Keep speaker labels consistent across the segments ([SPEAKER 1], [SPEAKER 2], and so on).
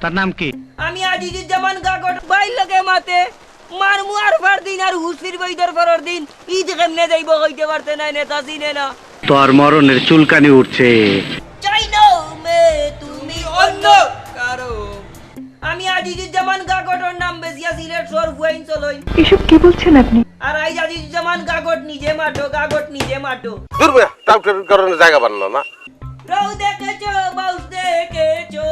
[SPEAKER 1] তার নাম কি?
[SPEAKER 2] আমি আজিজুজ্জামান কাকট বাইর লাগে মাতে মারমু আর ফার দিন আর হুসির বইদার ফরর দিন ঈদ কেমনে যাইব কইতে পারতে না নেতা চিনে না
[SPEAKER 1] তোর মরণের চুলকানি উঠছে।
[SPEAKER 2] চাই না মে তুমি অন্য কারো আমি আজিজুজ্জামান কাকটর নাম বেশিয়া সিলেট সর ফুয়াইন চলই।
[SPEAKER 3] এসব কি বলছেন আপনি?
[SPEAKER 2] আর আই আজিজুজ্জামান কাকট নিজে মাটো কাকট নিজে মাটো
[SPEAKER 4] দুর্বে টাউটের কারণে জায়গা বানানো না।
[SPEAKER 2] রাও দেখেছো বাউস দেখেছো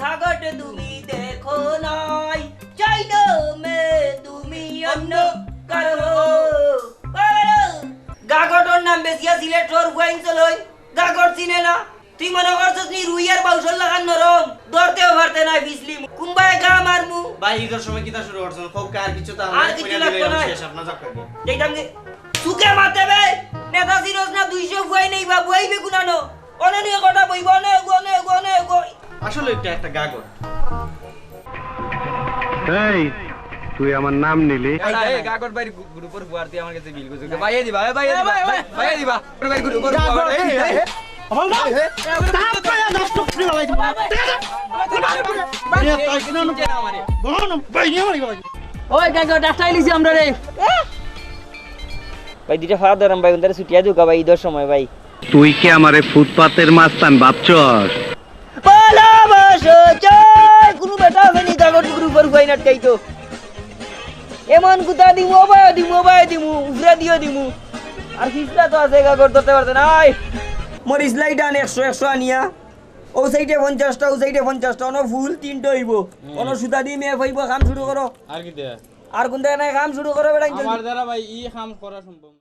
[SPEAKER 2] ঘাগট তুমি দেখো নাই চাই না মে তুমি অন্য কারো গাগটর নাম বেশিয়া সিলেট সর ফুয়াইন চলই গাগট চিনে না তুই মনে করছিস নি রুইয়ার বাউসল লাগান নরম ধরতেও পারতে নাই বিজলি কুম্বায় গা মারমু
[SPEAKER 5] ভাই ঈদের সময় কিতা শুরু করছেন খুব কার কিছু তা
[SPEAKER 2] আর কিছু লাগতো না
[SPEAKER 5] শেষ আপনার যাক করে
[SPEAKER 2] দেখতাম যে সুকে মাতে বে নেতা সিরোজ না 200 ফুয়াই নেই বা বুয়াইবে কুনানো অননীয় কথা বইব না গনে গনে গই
[SPEAKER 5] আসলে এটা একটা গাগর।
[SPEAKER 1] এই তুই আমার নাম নিলি?
[SPEAKER 6] এই কাকট ভাই গ্রুপের বুয়ার দিয়ে আমার কাছে বিল করছে ভাইয়া দিবা ভাইয়া দিবা ভাইয়া দিবা ভাই গ্রুপের বুয়ার
[SPEAKER 2] ওই কাকা ডাক্তার লিছি আমরা রে ভাই দিটা ফাদা ধরাম ভাই ওদের ছুটিয়া দিও ভাই ঈদের সময় ভাই
[SPEAKER 1] তুই কি আমারে ফুটপাতের মাস্তান ভাবছস?
[SPEAKER 2] পালা বসো জয় কোন বেটা ফেনি কাগজ গ্রুপের বুয়াই নাটকাই তো এমন গুতা দিমু ভাই দিমু উফরা দিও দিমু আর ফিসলা তো আছে কাগজ ধরতে পারতে নাই মরিস লাইটান 100 আনিয়া ও সাইডে 50টা ও সাইডে 50টা অন ফুল তিনটা হইব অন সুতা দি মে হইব কাম শুরু করো
[SPEAKER 6] আর কি দে
[SPEAKER 2] আর কোন জায়গায় কাম শুরু করো বেটা
[SPEAKER 6] আমার দ্বারা ভাই ই কাম করা সম্ভব